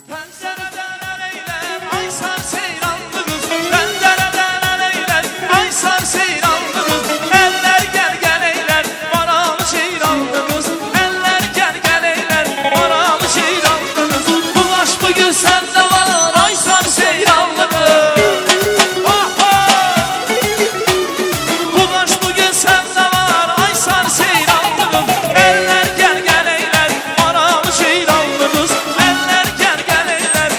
Pencereden aleyler, ay sar seyranlımız. Pencereden aleyler, ay sar seyranlımız. Eller gel gel eyler, varalı seyranlımız. Eller gel gel eyler, varalı seyranlımız. Ulaş bugün sende var, ay sar seyranlımız. Ulaş bugün sende var, ay sar seyranlımız. Eller gel gel eyler, varalı seyranlımız. Eller gel gel eyler,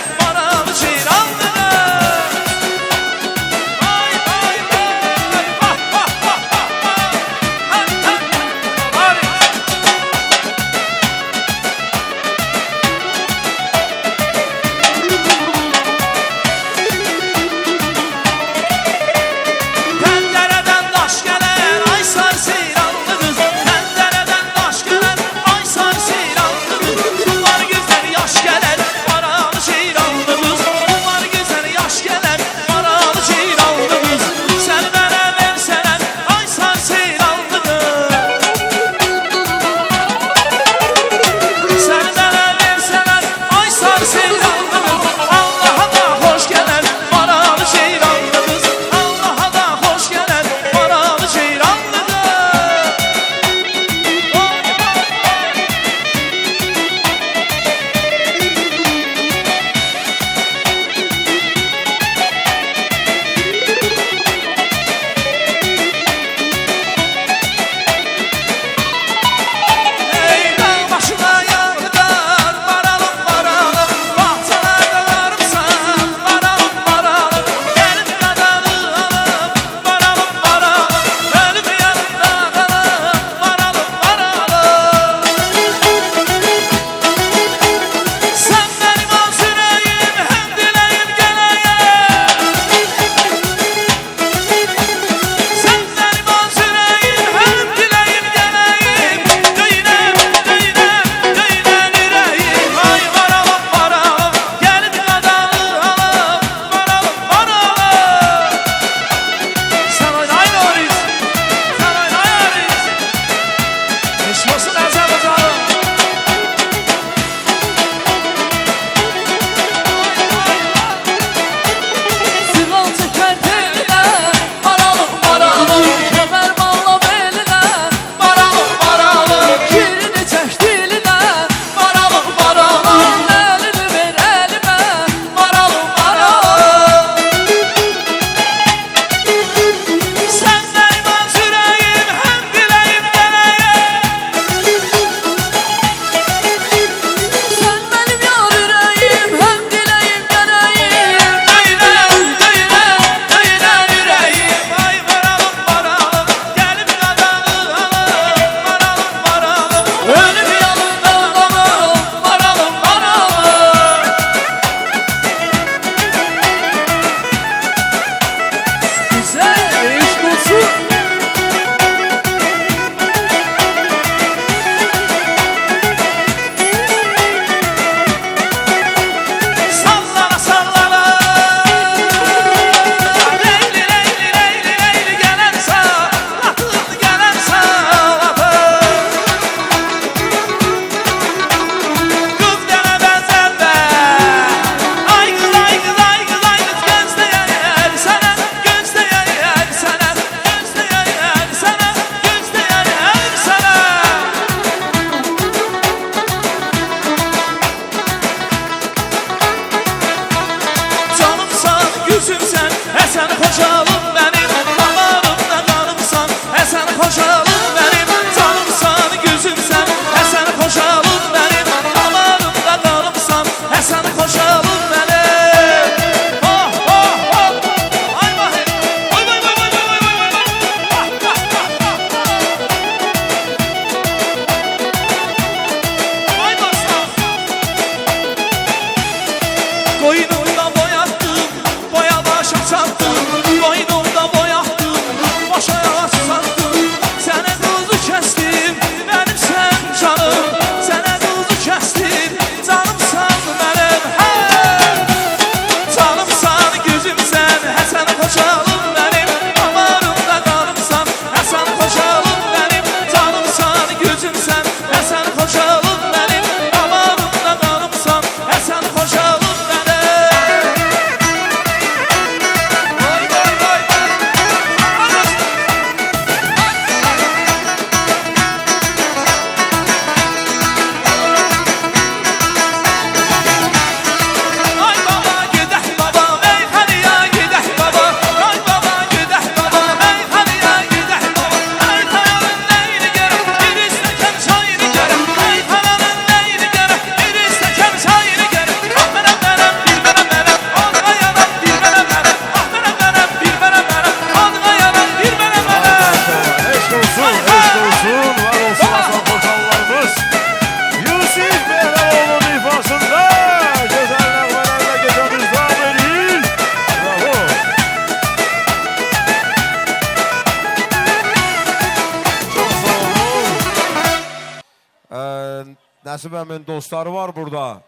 Nəsib əmin dostları var burada.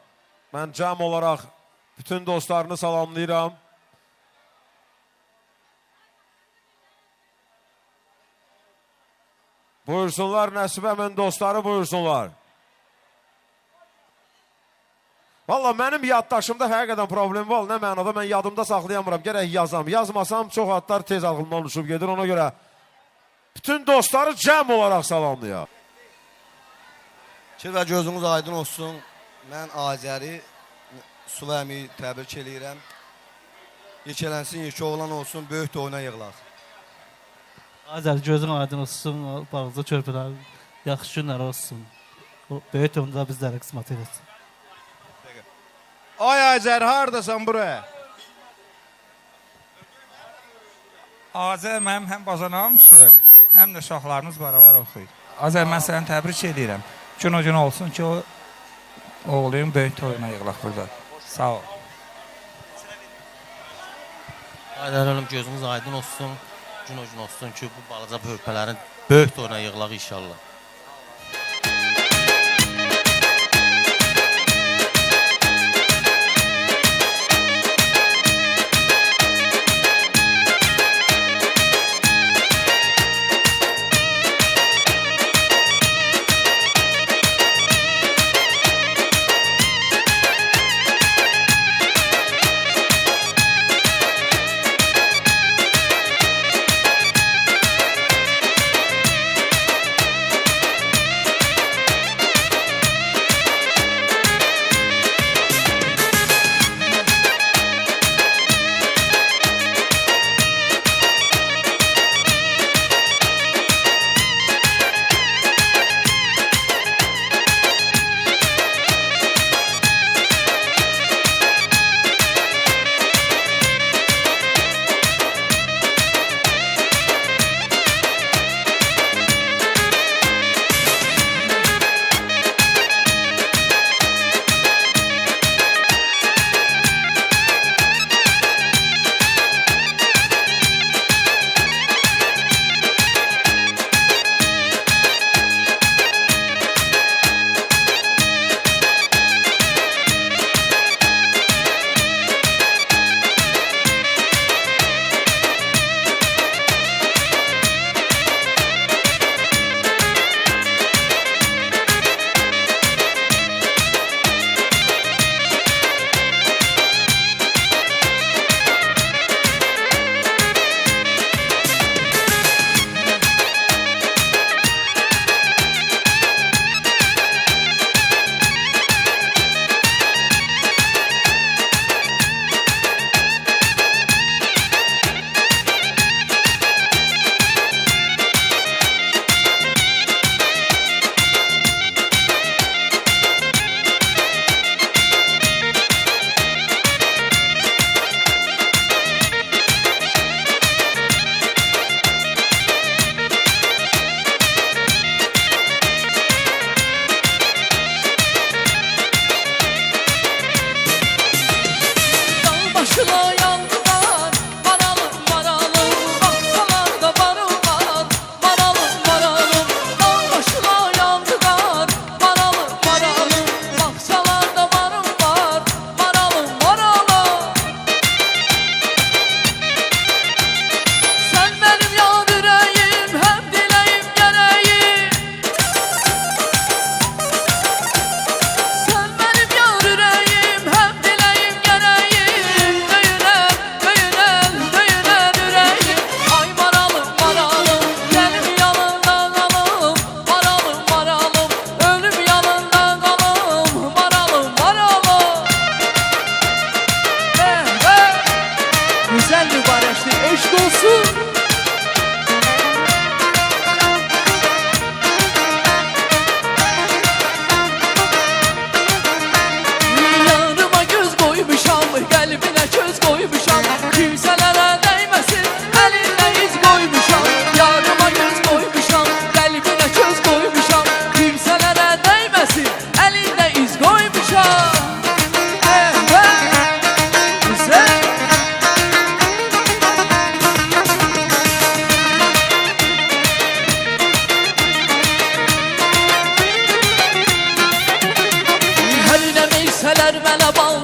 Mən cəm olaraq bütün dostlarını salamlayıram. Buyursunlar, Nəsib əmin dostları buyursunlar. Valla mənim yaddaşımda həqiqədən problem var. Nə mənada mən yadımda saxlayamıram. Gərək yazam. Yazmasam çox adlar tez ağlımdan uçub gedir. Ona görə bütün dostları cəm olaraq salamlayaq. Ki və gözünüz aydın olsun. Mən Azəri Suvəmi təbrik eləyirəm. Yekələnsin, yekə oğlan olsun, böyük də oyuna yığılaq. Azəri gözün aydın olsun, bağızda körpülər, yaxşı günlər olsun. Böyük oyunda bizlərə qismət eləsin. Ay Azər, haradasan buraya? Azər, mənim həm bazanağım sürür, həm də uşaqlarımız baravar oxuyur. Azər, mən səni təbrik edirəm. Gün o gün olsun ki, o oğluyum böyük toyuna yığılaq burada. Sağ ol. Aydan ölüm, gözünüz aydın olsun, gün o gün olsun ki, bu balaca bölpələrin böyük toyuna yığılaq inşallah.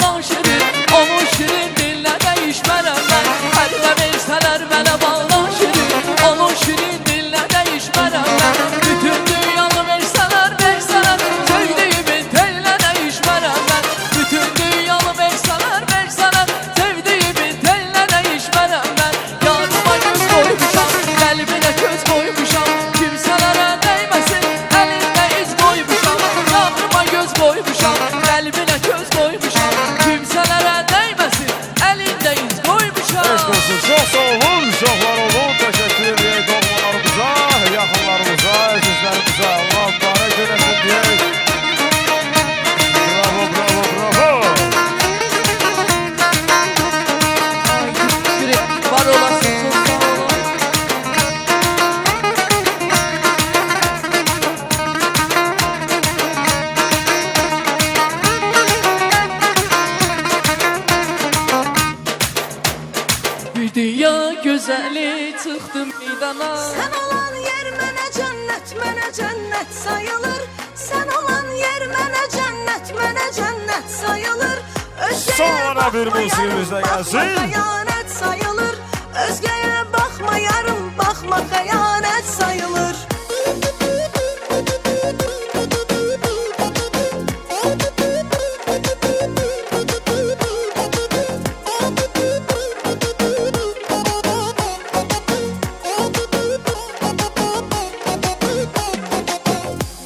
bağlan şirin Onun şirin dilinə dəyişmərəm mən Əlinə versələr mənə bağlan şirin Onun şirin dilinə dəyişmərəm mən Bütün dünyanı versələr Sevdiğimin teline dəyişmərəm mən Bütün dünyanı versələr Sevdiğimin teline dəyişmərəm mən Yarıma göz koymuşam Qəlbinə göz koymuşam Kimsələrə dəyməsin Əlində iz koymuşam Yarıma göz koymuşam Qəlbinə göz koymuşam Kimsələrə dəyməsin Əlində iz koymuşam Eşq olsun, çox sağ olun, çox var olun. Təşəkkür edək doğmalarımıza, yaxınlarımıza, əzizlərimizə. Allah mübarək eləsin deyək. Bravo, bravo, bravo. Ay, teşekkür ederim. Var olasın, çok sağ olun. Bir dünya güzeli çıktı meydana Sen olan yer mənə cennet sayılır. Sen olan yer mənə cennet sayılır. Sonra bir musiqimiz də gəlsin. Xəyanət sayılır. Özgəyə baxma yarım, baxma xəyanət sayılır.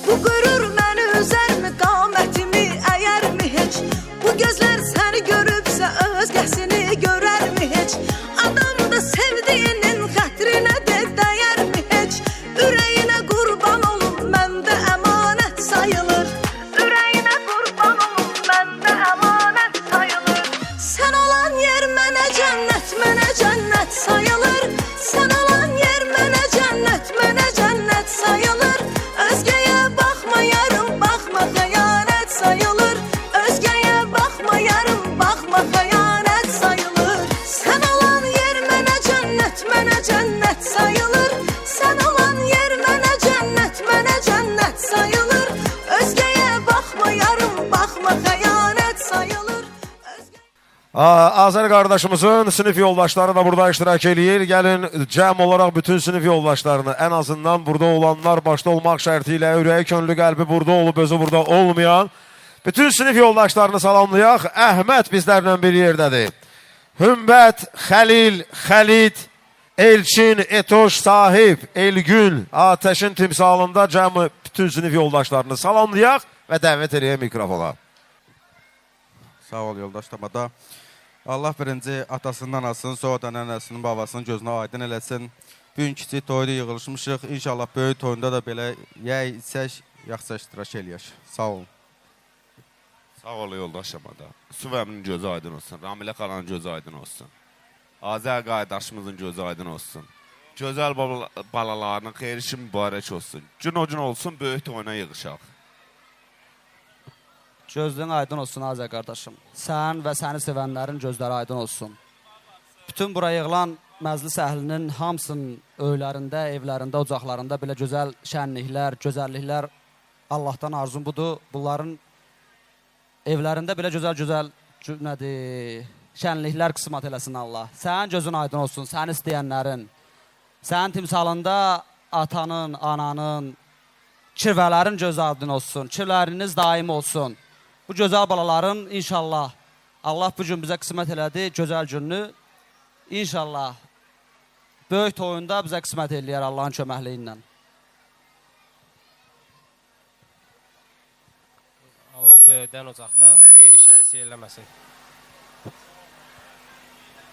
Bu qürur məni üzərmi, qamətimi əyərmi heç? Bu gözlər səni görübsə özgəsini görərmi heç? Adam da sevdiyinin xətrinə də dəyərmi heç? Ürəyinə qurban olum, məndə əmanət sayılır. Ürəyinə qurban olum, məndə əmanət sayılır. Sən olan yer mənə cennet sayılır. Sən olan yer mənə cennet sayılır. Özgəyə baxma yarım, baxma xəyanət sayılır. Özgəyə baxma yarım, baxma xəyanət sayılır. Sən olan yer mənə cennet sayılır. Sən olan yer mənə cennet sayılır. Özgəyə baxma yarım, baxma xəyanət sayılır. Azər qardaşımızın sinif yoldaşları da burada iştirak eləyir. Gəlin cəm olaraq bütün sinif yoldaşlarını, ən azından burada olanlar başda olmaq şərti ilə ürəyi, könlü, qəlbi burada olub, özü burada olmayan bütün sinif yoldaşlarını salamlayaq. Əhməd bizlərlə bir yerdədir. Hümbət, Xəlil, Xəlid, Elçin, Etoş, Sahib, Elgün, Atəşin timsalında cəmi bütün sinif yoldaşlarını salamlayaq və dəvət edək mikrofona. Sağ ol yoldaş Tamada. Allah birinci atasından alsın, sonra da nənəsinin, babasının gözünə aydın eləsin. Bugün kiçik toyda yığılışmışıq. İnşallah böyük toyunda da belə yey, içək, yaxşı iştirak eləyək. Sağ olun. Sağ ol yoldaş Tamada. Süvəminin gözü aydın olsun. Ramilə xalanın gözü aydın olsun. Azər qardaşımızın gözü aydın olsun. Gözəl balalarının xeyir işi mübarək olsun. Gün o gün olsun, böyük toyuna yığışaq. Gözlərin aydın olsun Azər qardaşım. Sən və səni sevənlərin gözləri aydın olsun. Bütün buraya yığılan məclis əhlinin hamısının öylərində, evlərində, ocaqlarında belə gözəl şənliklər, gözəlliklər Allahdan arzum budur. Bunların evlərində belə gözəl şənliklər qismat eləsin Allah. Sənin gözün aydın olsun, səni istəyənlərin. Sənin timsalında atanın, ananın, kirvələrin gözü aydın olsun. Kirvələriniz daim olsun. Bu gözəl balaların inşallah Allah bu gün bizə qismət elədi, gözəl gününü. İnşallah böyük toyunda bizə qismət eləyər Allahın köməkliyi ilə. Allah böyükdən, ocaqdan xeyir işəsi eləməsin.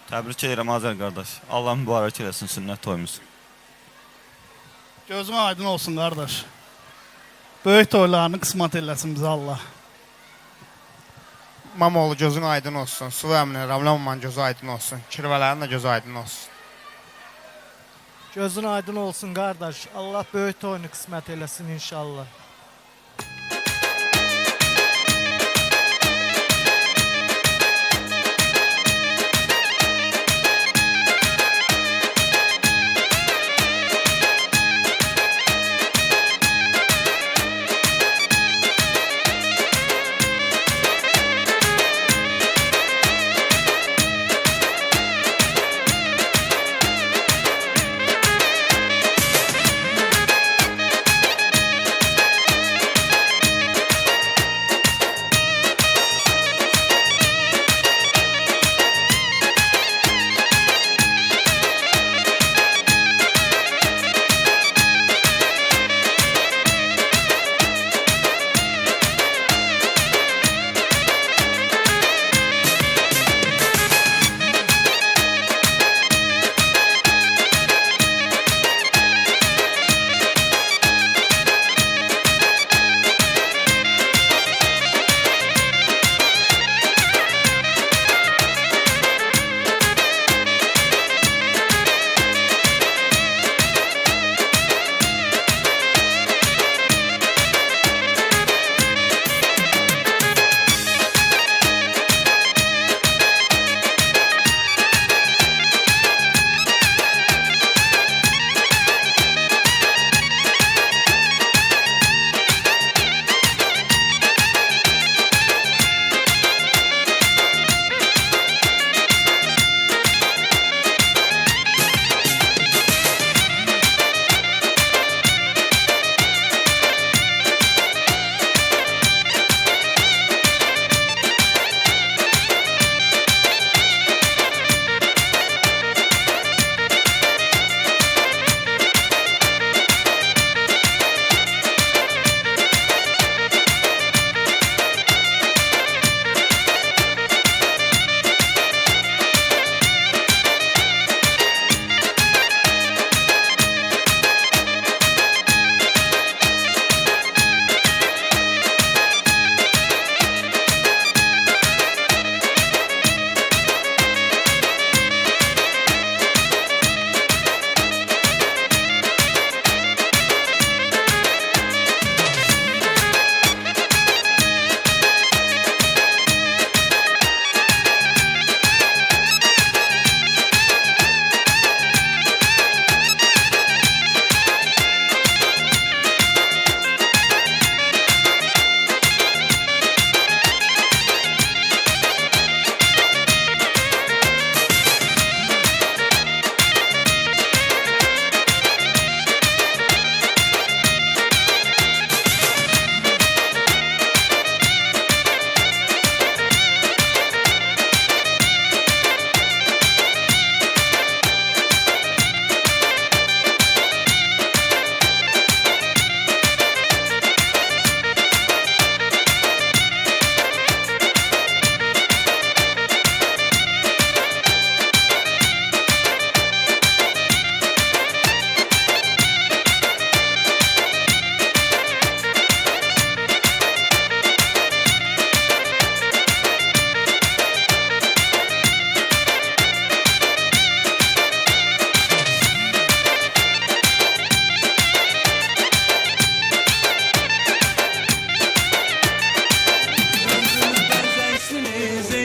Təbrik edirəm Azər qardaş. Allah mübarək eləsin sünnət toyumuz. Gözün aydın olsun qardaş. Böyük toylarını qismət eləsin bizə Allah. Mamoğlu gözün aydın olsun. Su əmini, Ramla Maman gözü aydın olsun. Kirvələrin də gözü aydın olsun. Gözün aydın olsun qardaş. Allah böyük toyunu qismət eləsin inşallah.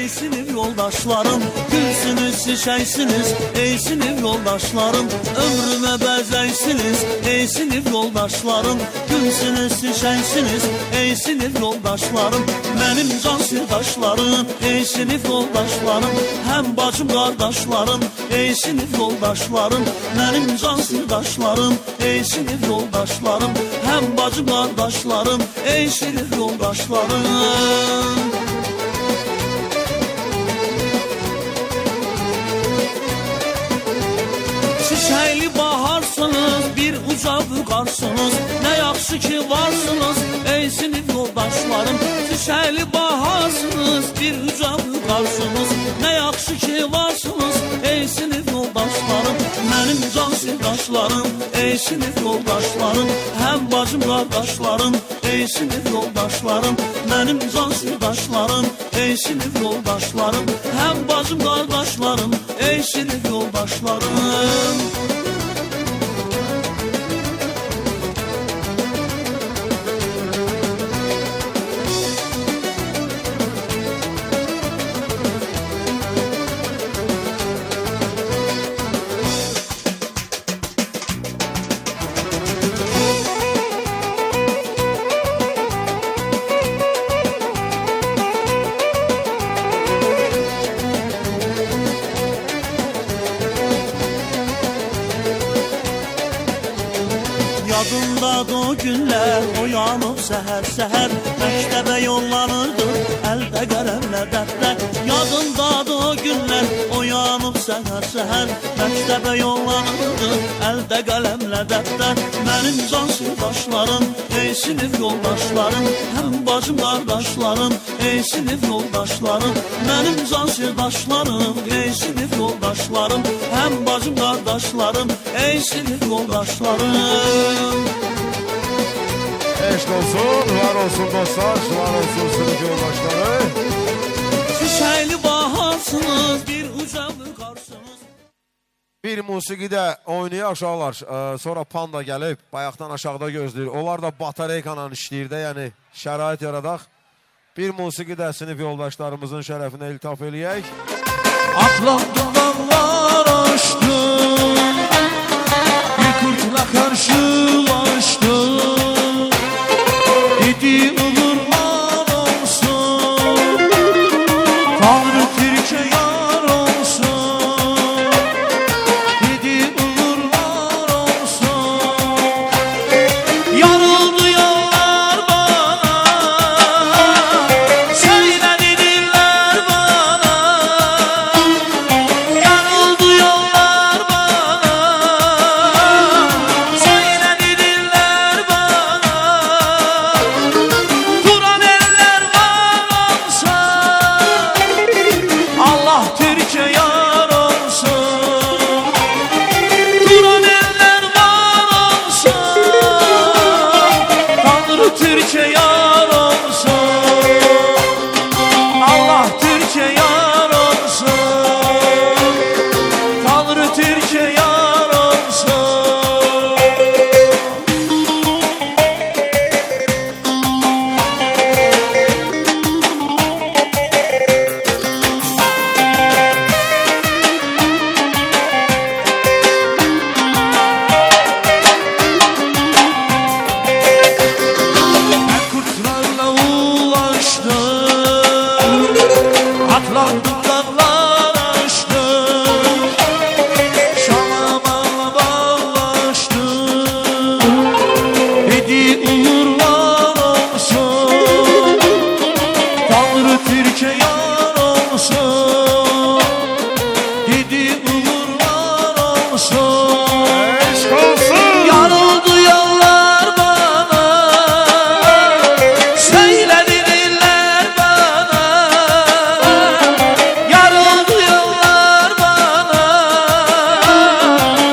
ey sinif yoldaşlarım. Gülsünüz, şişeysiniz, ey sinif yoldaşlarım. Ömrüme benzeysiniz, ey sinif yoldaşlarım. Gülsünüz, şişeysiniz, ey sinif yoldaşlarım. Benim can sirdaşlarım, ey sinif yoldaşlarım. Hem bacım kardeşlerim, ey sinif yoldaşlarım. Benim can sirdaşlarım, ey sinif yoldaşlarım. Hem bacım kardeşlerim, ey sinif yoldaşlarım. Şişeyli baharsınız, bir uca vüqarsınız. Ne yaxşı ki varsınız, ey sinif yoldaşlarım. Şişeyli baharsınız, bir uca vüqarsınız. Ne yaxşı ki varsınız, ey sinif yoldaşlarım. Benim can sirdaşlarım, ey sinif yoldaşlarım. Hem bacım kardeşlerim, ey sinif yoldaşlarım. Benim can sirdaşlarım, ey sinif yoldaşlarım. Hem bacım kardeşlerim, ey sinif yoldaşlarım. Yadımdadır o günler, uyanıp seher məktəbə yollanırdım, əldə qələmlə dəftər. Yadımdadır o günlər, uyanıp seher məktəbə yollanırdım, əldə qələmlə dəftər. Mənim can sirdaşlarım, ey sinif yoldaşlarım. Həm bacım qardaşlarım, ey sinif yoldaşlarım. Mənim can sirdaşlarım, ey sinif yoldaşlarım. Həm bacım qardaşlarım, ey sinif yoldaşlarım. Eşk olsun, var olsun dostlar, var olsun sınıf yoldaşları. Şişeyli baharsınız, bir uca vüqarsınız. Bir musiqidə oynayaq uşaqlar, sonra panda gəlib, bayaqdan aşağıda gözləyir. Onlar da batareykanla işləyir də, yəni şərait yaradaq. Bir musiqidə sinif yoldaşlarımızın şərəfinə iltaf eləyək. Atlandım dağlar aşdım, bir kurtla karşılaştım. Dedi uğurlar olsun, Tanrı Türk'e yar olsun. Dedi uğurlar olsun, yarıldı yollar bana, söylediler bana. Yarıldı yollar bana, söylediler bana. Duran eller var olsa, Allah Türkiye yar olsun. Duran eller var olsa, Tanrı Türkiye yar olsun. Allah Türkiye yar olsun. Tanrı Türkiye yar olsun. Ben kurtlarla ulaştım, atlandım dağlar aştım, Şam'la bağlaştım. Dedi uğurlar olsun, Tanrı Türkiye yar olsun. Dedi uğurlar olsun. Eşk olsun. Yarıldı yollar bana, söylediler bana. Yarıldı yollar bana,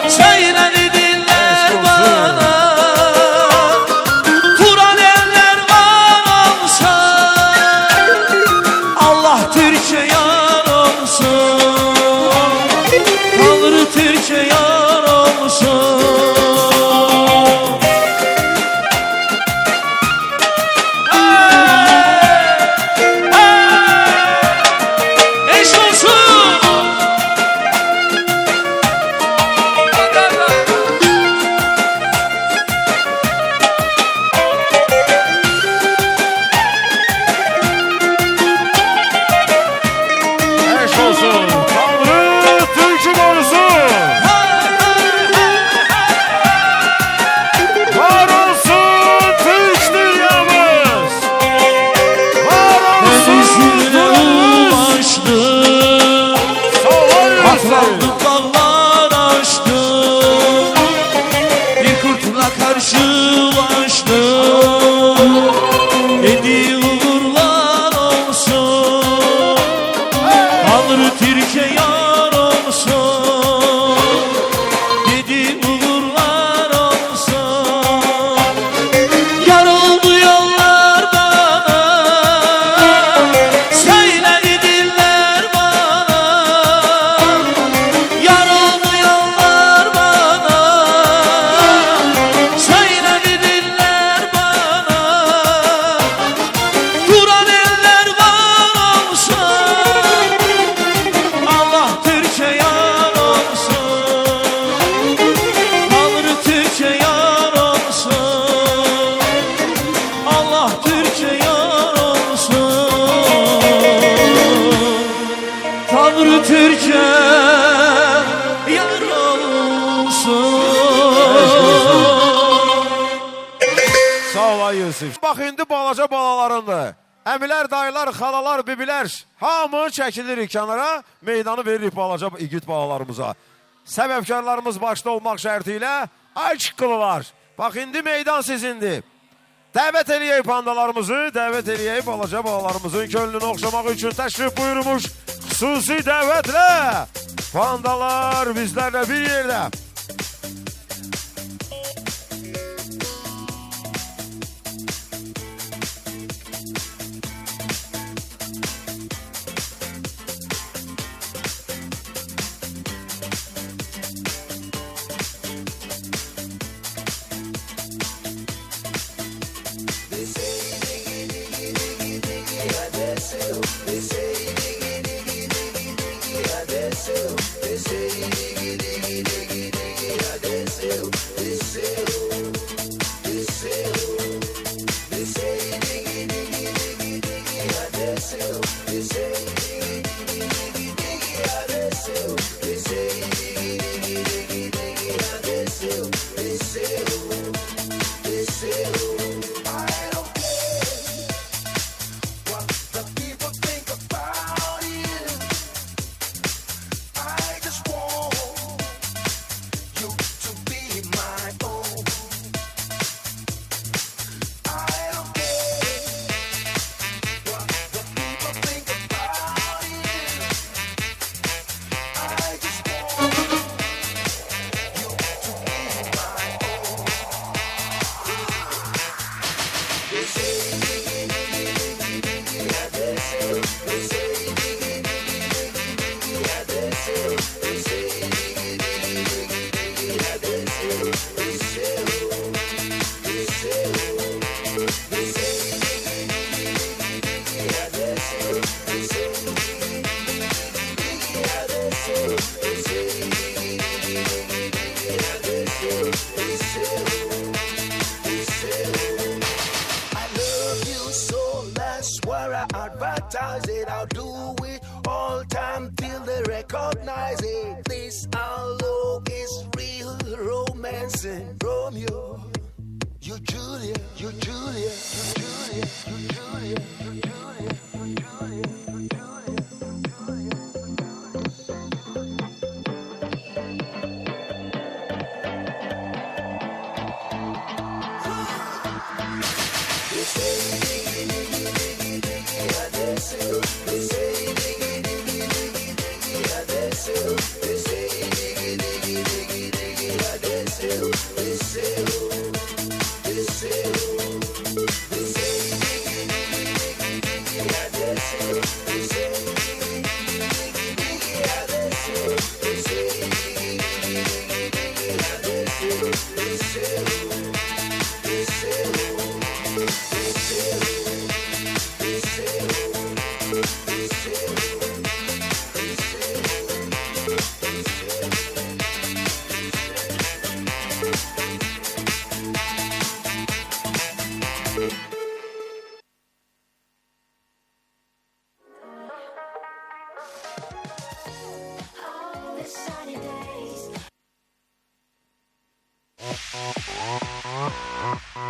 söylediler bana. Turan eller var olsa, Allah Türkiye yar ömrü Türkiye yar olsun. Sağ ol ay Yusuf. Bax indi balaca balalarındır. Əmilər, dayılar, xalalar, bibilər, hamı çəkilir kənara, meydanı veririk balaca igid balalarımıza. Səbəbkarlarımız başda olmaq şərti ilə ay çıqqılılar. Bax indi meydan sizindir. Dəvət eləyək pandalarımızı, dəvət eləyək balaca balalarımızın könlünü oxşamaq üçün təşrif buyurmuş xüsusi dəvətlə. Pandalar bizlərlə bir yerdə.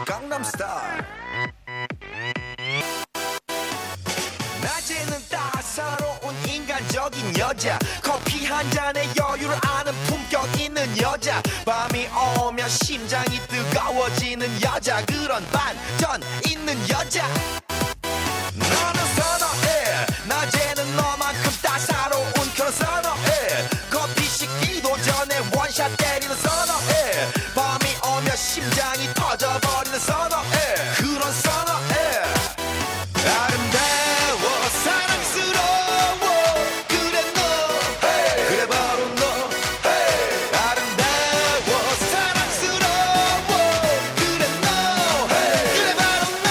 Gangnam Style. 낮에는 따사로운 인간적인 여자, 커피 한 잔에 여유를 아는 품격 있는 여자, 밤이 오면 심장이 뜨거워지는 여자, 그런 반전 있는 여자. 너는 선호해, 낮에는 너만큼 따사로운 그런 선호해, 커피 식기도 전에 원샷 때리는 선호해, 밤이 오면 심장이 터져버리는 선호해, 그런 선호해. 아름다워 사랑스러워 그래 너 hey. 그래 바로 너 hey. 아름다워 사랑스러워 그래 너 hey. 그래 바로 너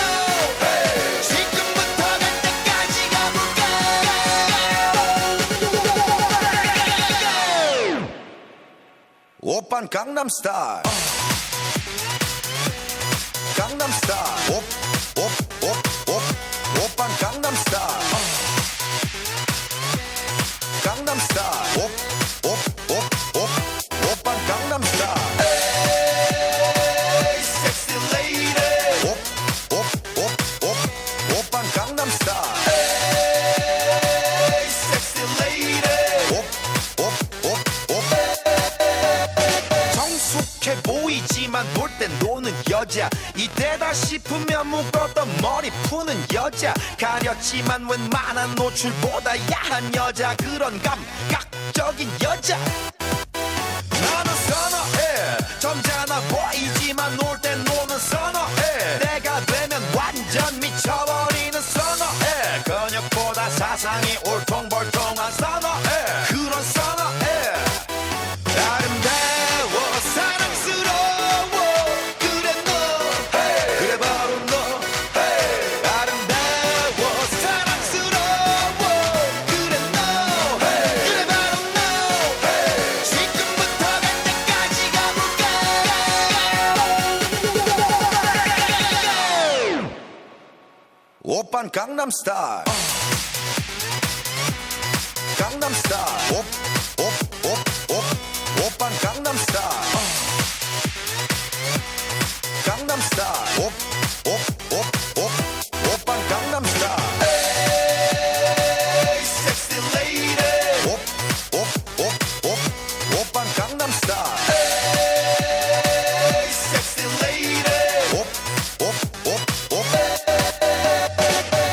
hey. 지금부터 갈 때까지 가볼까. 오빤 강남스타일 강남스타일 오빤 강남스타일 강남 여자 이때다 싶으면 묶었던 머리 푸는 여자 가렸지만 웬만한 노출보다 야한 여자 그런 감각적인 여자 나는 선어해 점잖아 보이지만 놀 땐 노는 선어해 내가 되면 완전 미쳐버리는 선어해 근육보다 사상이 울퉁불퉁한 선어해 그런 선어해 아름다워 사랑스러워 그래 너 그래 바로 너 아름다워 사랑스러워 그래 너 그래 바로 너 지금부터 갈 때까지 가볼까 오빤 강남스타일 강남스타일 오빤 강남스타일 강남스타일 오빤 강남스타일 Hey sexy lady 오빤 강남스타일 Hey sexy lady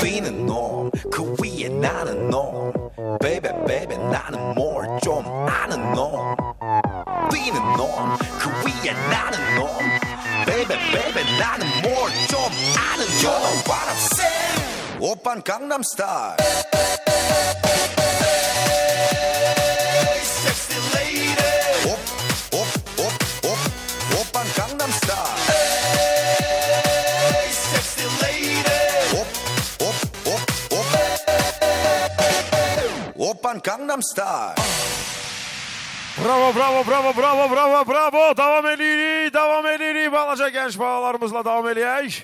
B는 놈 그 위에 나는 놈 Baby baby 나는 뭘 좀 아는 놈 B는 놈 그 위에 나는 놈 Baby baby 나는 뭘 좀 아는 놈 You know what I'm saying 오빤 강남스타일 Hey sexy lady 오빤 강남스타일 Hey sexy lady 오빤 강남스타일 Bravo, bravo, bravo, bravo, bravo, bravo. Devam edirik, devam edirik. Balaca genç bağlarımızla devam edək.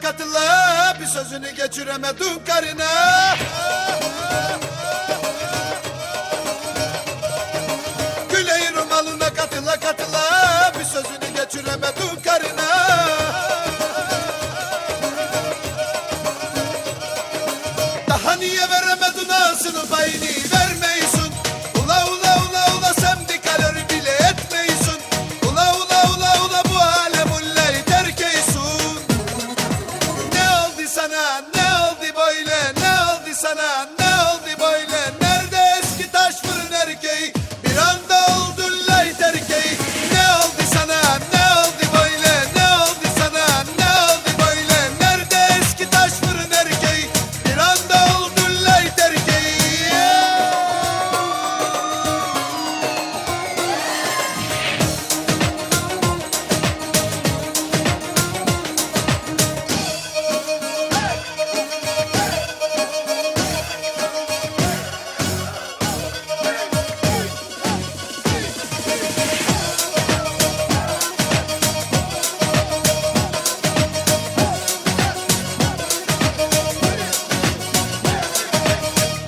katıla bir sözünü geçiremedim karına. Güleğin rumalına katıla bir sözünü geçiremedim karına. Daha niye veremedin ağzını payını vermeyisun. Ula ula ula ula sen bir kalori bile etmeyisun. Ula ula ula ula bu alem ullayı terk eysun. Ne oldu sana ne oldu böyle ne oldu sana ne oldu böyle. Nerede eski taş fırın erkeği bir anda oldun layt erkeği. Ne oldu sana ne oldu böyle ne oldu sana ne oldu böyle. Nerede eski taş fırın erkeği bir anda oldun layt erkeği.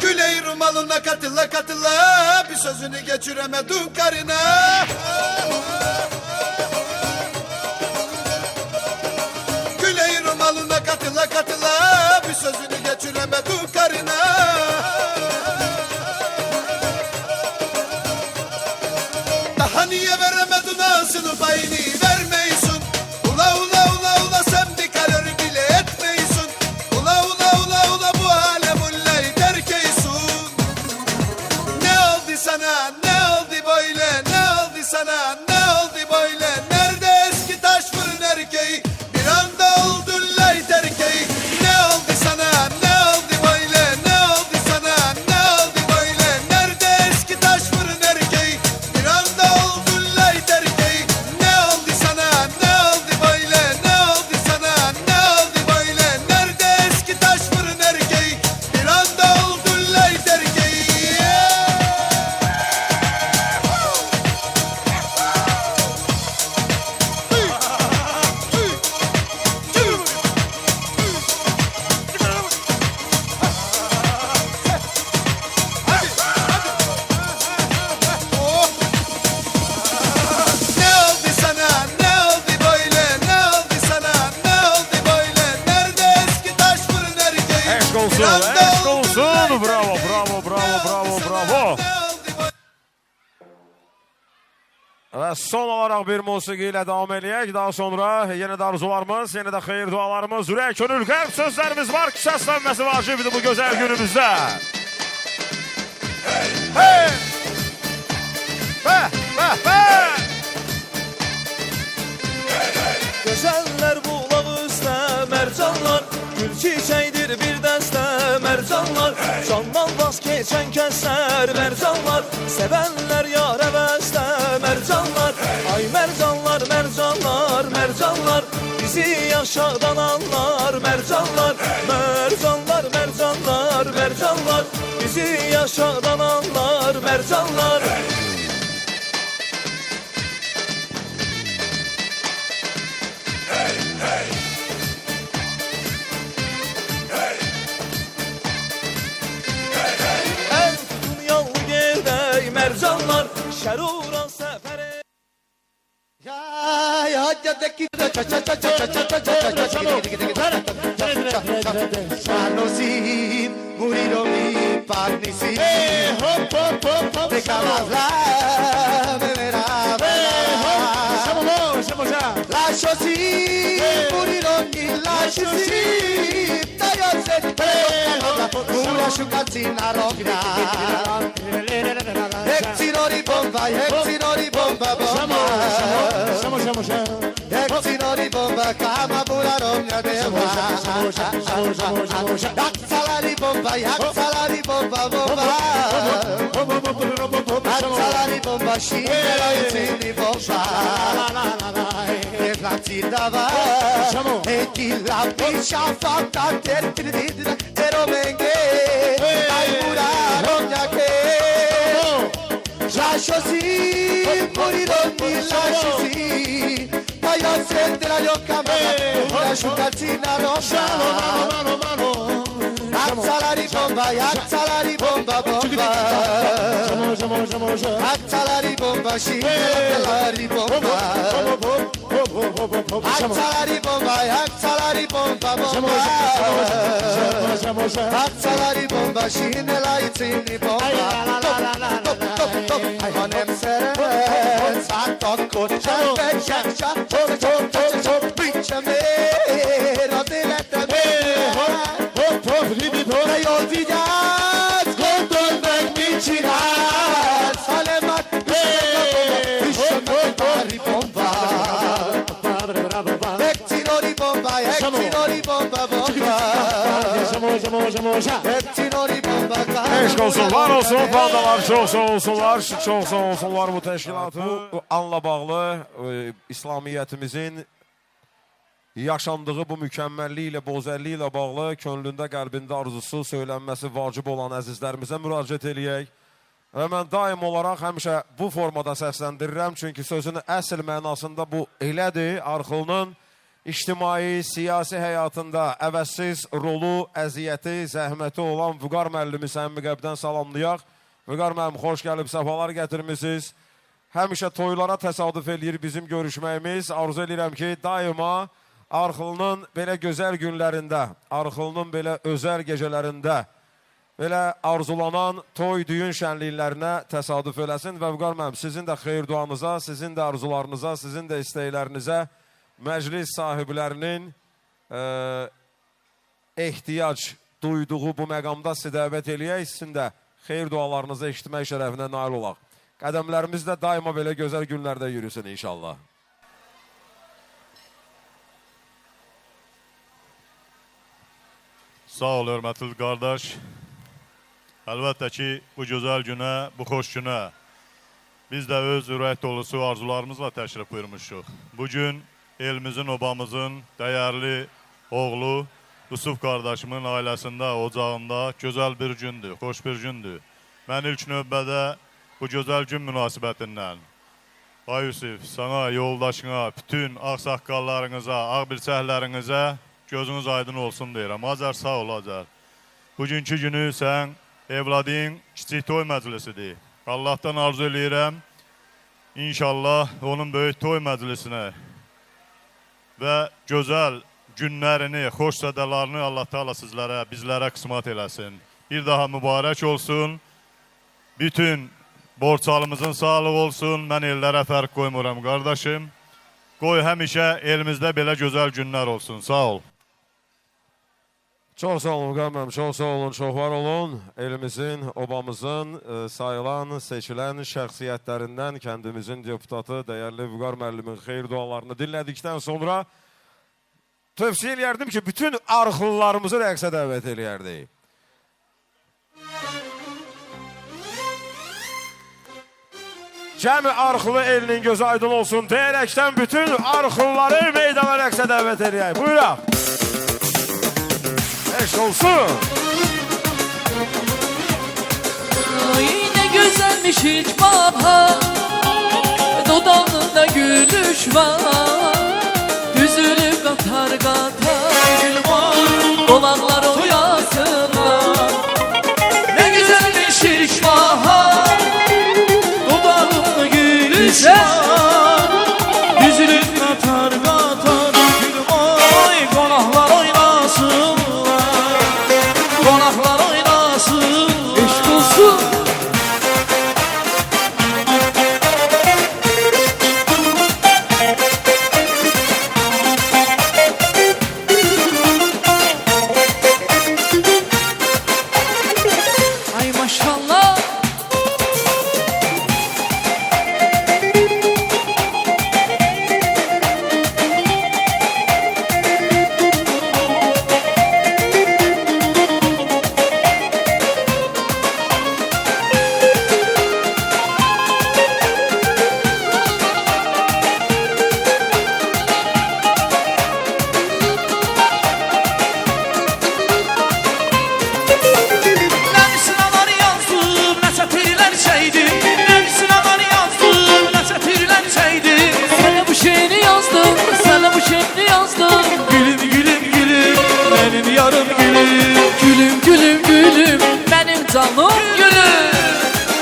Güleğin rumalına katıla bir sözünü geçiremedim karına. Güleğin rumalına katıla bir sözünü geçiremedim karına. Daha niye veremedin ağzını payını vermeyisun. Ula ula ula ula sen bir kalori bile etmeyisun. Ula ula ula ula bu alem ullayı terk eysun. Ne oldu sana ne oldu böyle ne oldu sana ne oldu böyle. Nerede eski taş fırın erkeği bir anda oldun layt erkeği. Ne oldu sana ne oldu böyle ne oldu sana ne oldu böyle. Nerede eski taş fırın erkeği bir anda oldun layt erkeği. Ne oldu Və son olaraq bir musiqi ilə davam eləyək. Daha sonra yenə də arzularımız, yenə də xeyir dualarımız, ürək, könül, qəlb sözlərimiz var ki, səslənməsi vacibdir bu gözəl günümüzdə. Hey! Bəh, bəh, bəh! Gözəller bulaq üstə mərcanlar, gül çiçəkdir bir dəstə mərcanlar, candan vaz keçən kəslər mərcanlar, sevənlər yar əvəzdə mərcanlar, ay mərcanlar, mərcanlar, mərcanlar, bizi yaşadan anlar mərcanlar, mərcanlar, mərcanlar, mərcanlar, bizi yaşadan anlar mərcanlar. Mercanlar şeruran sefere. Ya haccadaki Sanosin murieron mi parnisin de Camazla me verá la shosin murieron mi la shosin tayoset una shukatina rogra Hepsinori bomba bomba Hepsinori bomba kama bularom ya dewa Yaksalari bomba bomba Yaksalari bomba shimera itini bomba Eflatida va Etila pisha fakta tertrididra Tero menge Ay bularom ya ke Lasciasi, moriron mi lasciasi Taglio sente la yocca la sciugazzina rossa Azzalari bomba, bomba Azzalari bomba, scintillari bomba Azzalari bomba, bomba Azzalari bomba, scintillari bomba Hanem seren, szálltak kocsán, csak bicsemér az életemért. De jól vigyázz, gondold meg, mit csinálsz, hanem üssön meg a pári bomba. Hepcinori bomba, Hepcinori bomba. Eşk olsun, var olsun, bandalar, çok sağ olsunlar, çok sağ olsunlar bu təşkilatı. Bu anla bağlı İslamiyyətimizin yaşandığı bu mükəmməlliklə, bozəlliklə bağlı könlündə, qəlbində arzusu söylənməsi vacib olan əzizlərimizə müraciət eləyək. Və mən daim olaraq həmişə bu formada səsləndirirəm, çünki sözün əsl mənasında bu elədir, Arxılının İctimai, siyasi həyatında əvəzsiz rolu, əziyyəti, zəhməti olan Vüqar müəllimi səmimi qəlbdən salamlayaq. Vüqar müəllim, xoş gəlib, səfalar gətirmişsiniz. Həmişə toylara təsadüf eləyir bizim görüşməyimiz. Arzu edirəm ki, daima Arxılının belə gözəl günlərində, Arxılının belə özəl gecələrində, belə arzulanan toy, düyün şənliklərinə təsadüf eləsin. Və Vüqar müəllim, sizin də xeyir duanıza, sizin də arzularınıza, sizin də istəklərinizə məclis sahiblərinin ehtiyac duyduğu bu məqamda sizi dəvət eləyək, sizin də xeyir dualarınızı eşitmək şərəfinə nail olaq. Qədəmlərimiz də daima belə gözəl günlərdə yürüsün inşallah. Sağ ol, hörmətli qardaş. Əlbəttə ki, bu gözəl günə, bu xoş günə biz də öz ürək dolusu arzularımızla təşrif buyurmuşuq. Bugün elimizin, obamızın dəyərli oğlu Yusuf qardaşımın ailəsində, ocağında gözəl bir gündür, xoş bir gündür. Mən ilk növbədə bu gözəl gün münasibətindən Ay Yusuf, sana, yoldaşına, bütün ağsaqqallarınıza, ağbirçəklərinizə gözünüz aydın olsun deyirəm. Azər, sağ ol, Azər. Bugünkü günü sən evladın kiçik toy məclisidir. Allahdan arzu eləyirəm, inşallah onun böyük toy məclisinə və gözəl günlərini, xoş sədələrini Allah Teala sizlərə, bizlərə qismat eləsin. Bir daha mübarək olsun. Bütün Borçalımızın sağlığı olsun. Mən ellərə fərq qoymuram qardaşım. Qoy həmişə elimizdə belə gözəl günlər olsun. Sağ ol. Çox sağ olun Qəmməm, çox sağ olun, çox var olun. Elimizin, obamızın sayılan, seçilən şəxsiyyətlərindən kəndimizin deputatı, dəyərli Vüqar müəllimin xeyir dualarını dinlədikdən sonra tövsiyə eləyərdim ki, bütün arxlılarımızı rəqsə dəvət eləyərdik. Cəmi arxılı elinin gözü aydın olsun deyərəkdən bütün arxılları meydana rəqsə dəvət eləyək. Buyuraq. Eşk olsun. Ay ne güzelmiş hiç bahar, dudağında gülüş var. Düzülüp katar katar gül var, dolanlar oyasınlar. Ne güzelmiş hiç bahar, dudağında gülüş var. Düzülüp katar katar gül var, konaklar oynasın. Konaklar oynasın. Eşk olsun. Ay maşallah. Canım gülüm,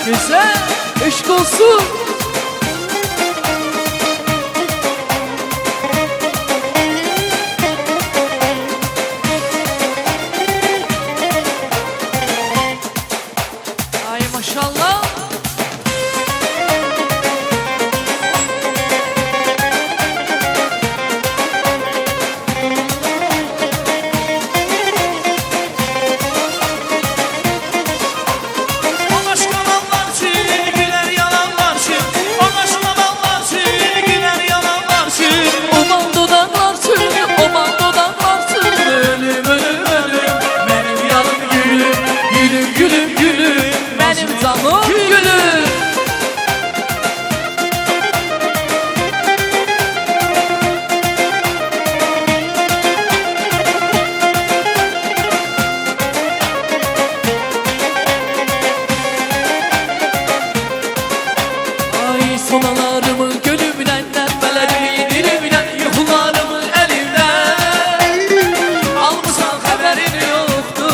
güzel, eşk olsun. Ay maşallah. Sonalarımı gönlümden, nefbelerimi dilimden, yuhularımı elimden. Almışsan haberin yoktu.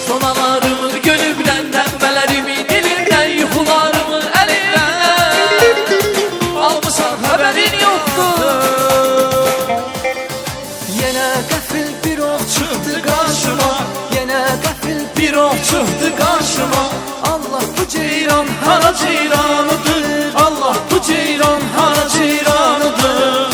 Sonalarımı gönlümden, nefbelerimi dilimden, yuhularımı elimden. Almışsan haberin yoktu. Yine gafil bir ok çıktı karşıma, yine gafil bir ok çıktı karşıma. Allah bu ceyran hara ceyranıdır, Allah bu ceyran hara ceyranıdır.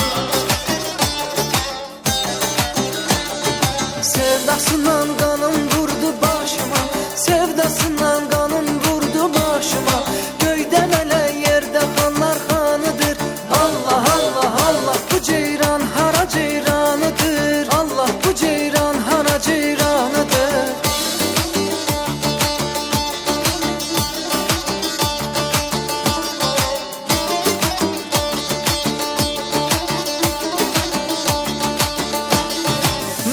Sevdasından kanım vurdu başıma, sevdasından kanım vurdu başıma. Göyden ele yerde kanlar kanıdır, Allah Allah Allah bu ceyran hara ceyranıdır, Allah bu ceyran hara ceyranıdır.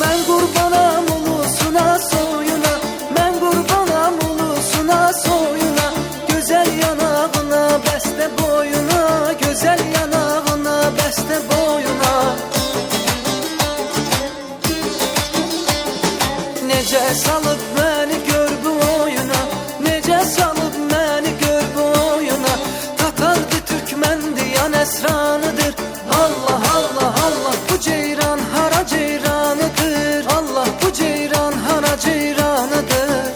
Ben kurbanam ulusuna soyuna, ben kurbanam ulusuna soyuna. Güzel yanağına beste boyuna, güzel yanağına beste boyuna. Nece salıp beni gör bu oyuna, nece salıp beni gör bu oyuna. Tatardı Türkmendi yan esranıdır, Allah Allah Allah bu ceyran hara ceyranıdır, Allah bu ceyran hara ceyranıdır.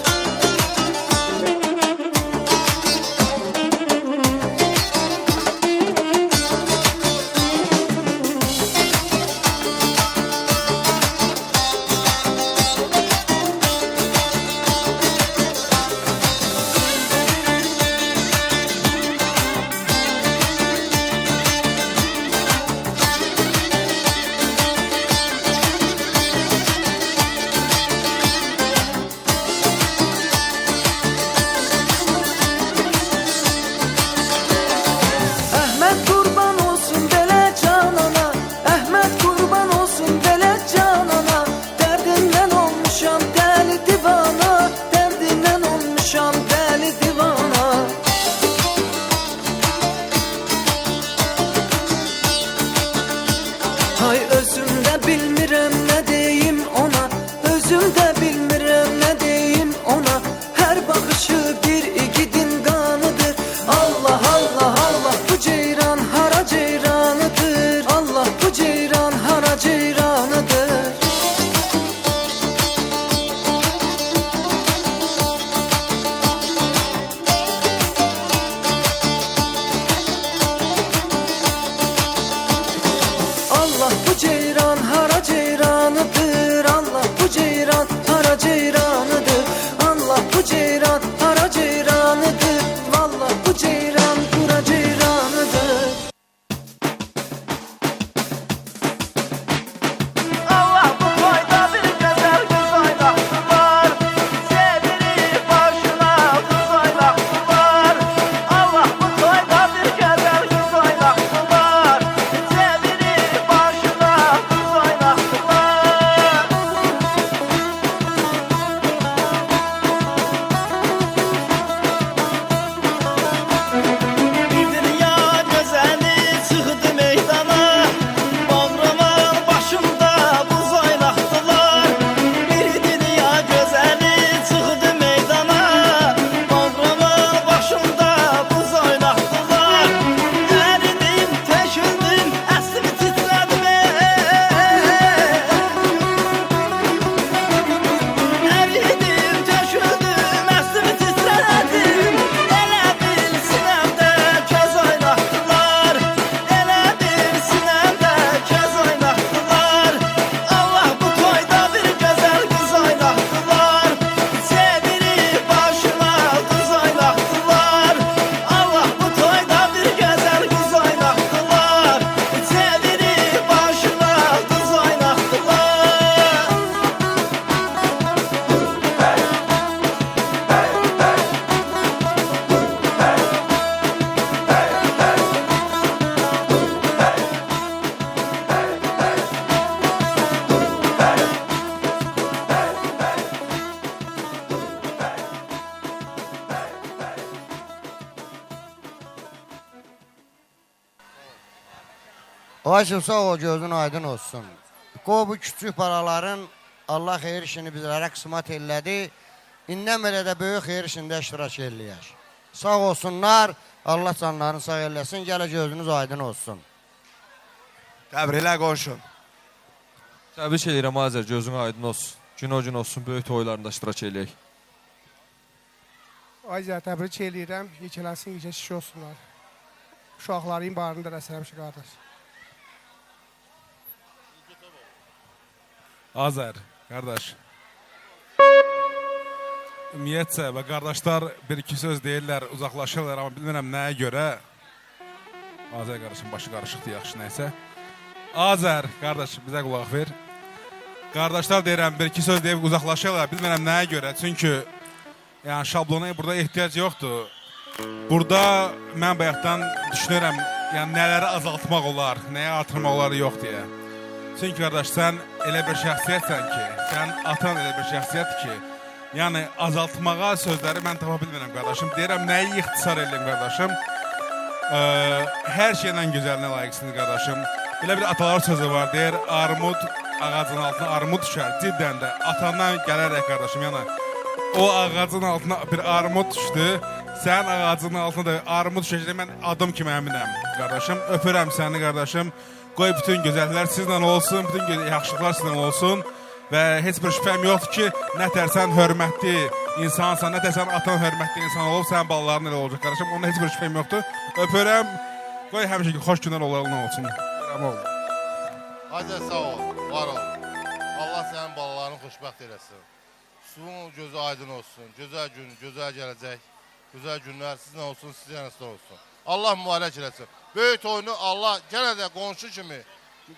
Bacım sağ ol, gözün aydın olsun. Qoy bu küçük paraların Allah xeyir işini bizlərə qismət elədi. İndən belə də böyük xeyir işində iştirak eləyər. Sağ olsunlar, Allah canlarını sağ eləsin, gələ gözünüz aydın olsun. Təbriklər qonşum. Təbrik edirəm Azər, gözün aydın olsun. Gün o gün olsun, böyük toylarında iştirak eləyək. Azər, təbrik eləyirəm, yekələsin, yekə şiş olsunlar. Uşaqların barında rəsələmişə qardaş. Azər, qardaş. Ümumiyyətcə və qardaşlar bir-iki söz deyirlər, uzaqlaşırlar, amma bilmirəm nəyə görə. Azər qardaşın başı qarışıqdır, yaxşı nəysə. Azər, qardaş, bizə qulaq ver. Qardaşlar deyirəm, bir-iki söz deyib uzaqlaşırlar, bilmirəm nəyə görə. Çünki yəni, şablona burada ehtiyac yoxdur. Burada mən bayaqdan düşünürəm, yəni nələri azaltmaq olar, nəyə artırmaq olar yox deyə. Çünki qardaş, sən elə bir şəxsiyyətsən ki, sən atan elə bir şəxsiyyətdir ki, yəni azaltmağa sözləri mən tapa bilmirəm qardaşım. Deyirəm, nəyi ixtisar edeyim qardaşım? Hər şeylə gözəlinə layiqsiniz qardaşım. Belə bir atalar sözü var, deyir, armud ağacının altına armud düşər. Ciddən də atandan gələrək qardaşım, yəni o ağacın altına bir armud düşdü, sənin ağacının altına da armud düşəcək, mən adım kimi əminəm qardaşım. Öpürəm səni qardaşım. Qoy bütün gözəlliklər sizlə olsun, bütün yaxşılıqlar sizlə olsun və heç bir şübhəm yoxdur ki, nətərsən hörmətli insansan, nətərsən atan hörmətli insan olub, sənin balaların elə olacaq qardaşım, onun heç bir şübhəm yoxdur. Öpürəm, qoy həmişə ki, xoş günlər olarına olsun. Azər, sağ ol, var ol. Allah sənin balalarını xoşbəxt eləsin. Suyun gözü aydın olsun, gözəl gün, gözəl gələcək, gözəl günlər sizlə olsun, sizlə olsun. Allah mübarək eləsin. Böyük toyunu Allah yenə də qonşu kimi,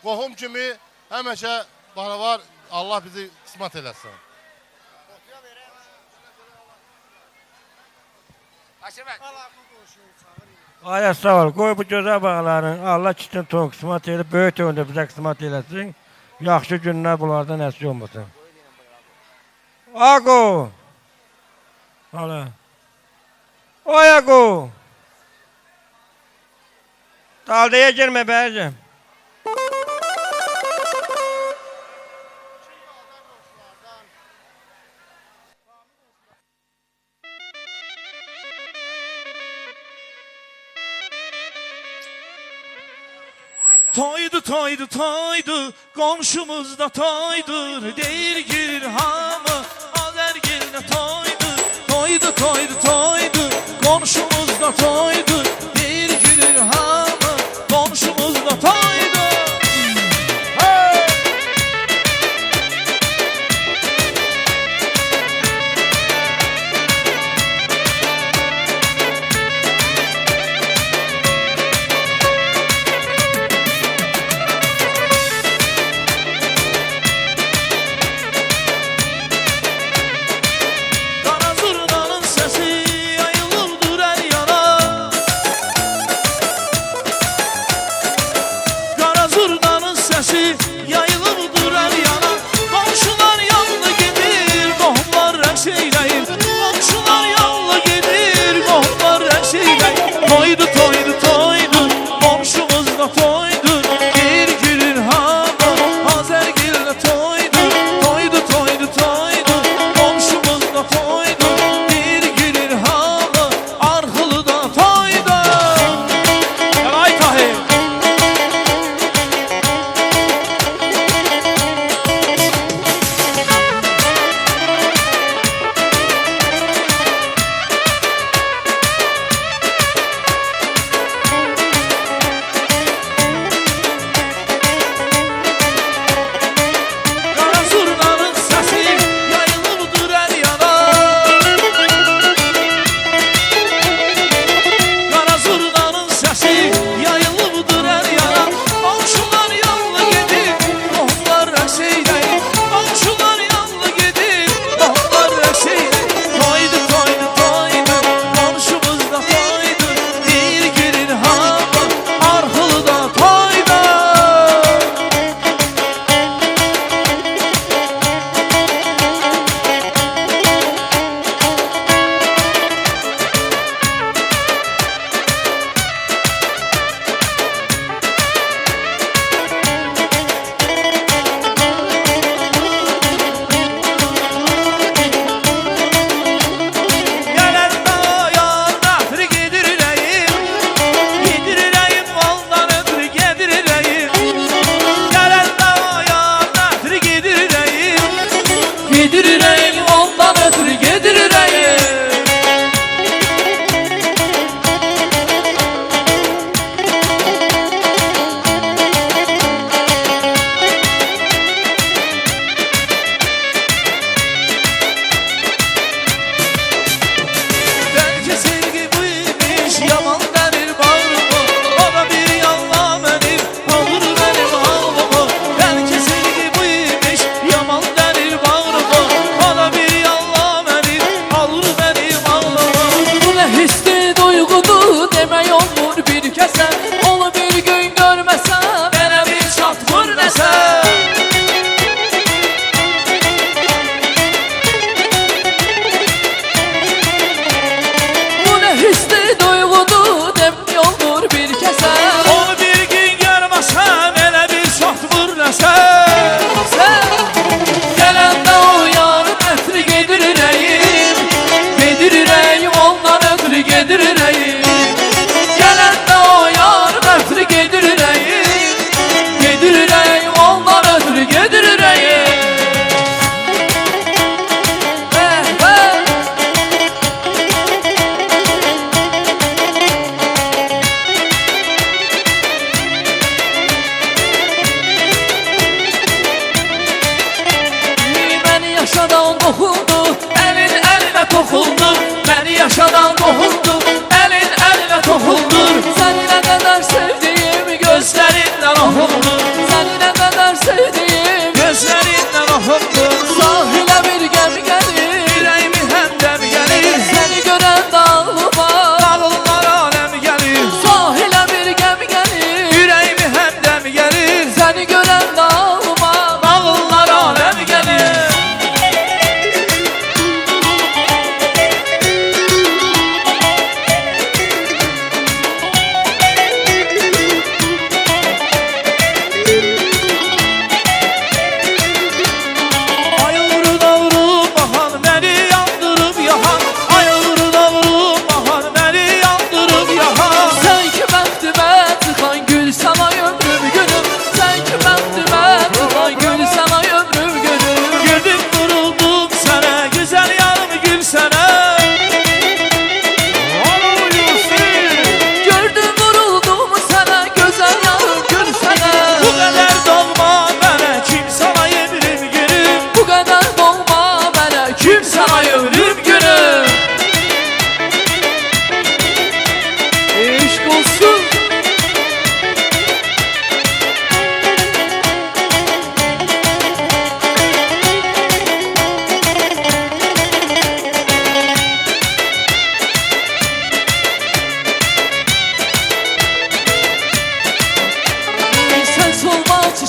qohum kimi həmişə baravar Allah bizi qismət eləsin. Ayət sağ ol. Qoy bu gözəl bağların Allah kiçin toyun qismət eləyib, böyük toyunda bizə qismət eləsin. Yaxşı günlər bunlardan əsli olmasın. Ağo! Hala. Oy Ağo! Daldaya girme bəyəcəm. Toydu, toydu, toydu, komşumuzda toydur, deyir girir hamı, Azərgildə toydu. Toydu, toydu, toydu, komşumuzda toydur, deyir girir hamı, komşumuzda toydu. Hey!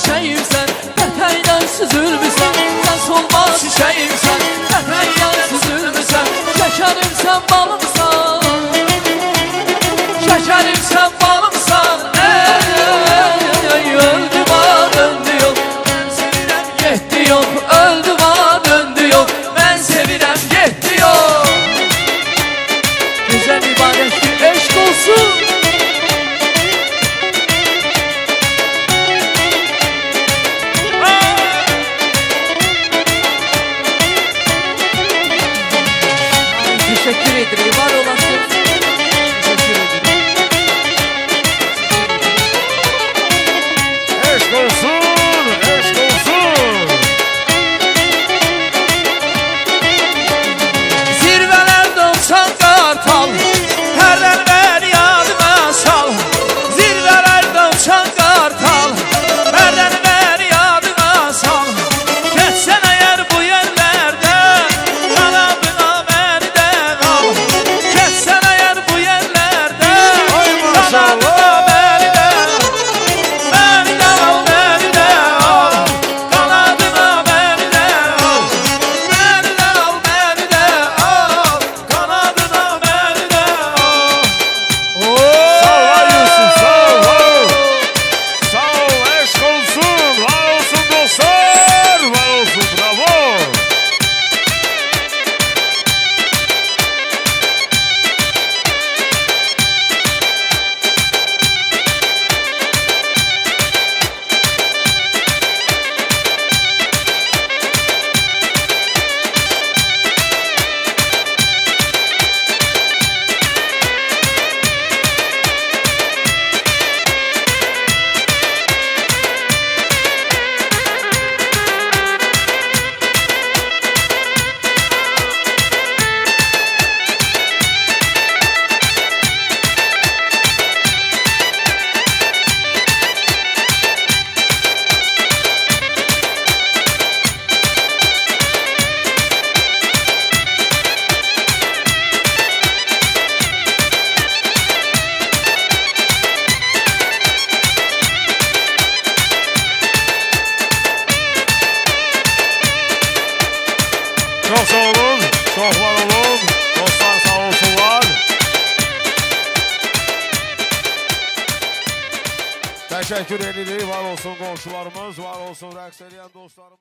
çiçeğimsen, eteğden süzülmüşsen. Sen solma çiçeğimsen, eteğden süzülmüşsen. Şekerimsen, balımsan, şekerimsen, balımsan. Ey öldü var döndü yok, ben sevirem yetti yok. Öldü var döndü yok, ben sevirem yetti yok. Güzel ibadet ki eşk olsun. Teşekkür ederim, var olasın. Teşekkür ederim. Eşk olsun, eşk olsun. Zirvelerde uçan kartal, herden ver yadıma sal. Zirvelerde uçan kartal, herden ver yadıma sal. Geçsen eğer bu yerlerde, kanadına beni de al. Geçsen eğer bu yerlerde, kanadına beni de al. Beni de al, beni de al. Kanadına beni de al. Beni de al, beni de al. Kanadına beni de al. Sağ ol Yusuf, sağ ol. Sağ ol, eşk olsun. Var olsun dostlar, var olsun, bravo. Çok sağ olun, çok var olun. Dostlar sağ olsunlar. Teşekkür ederim. Var olsun komşularımız, var olsun rəqs edən dostlarımız.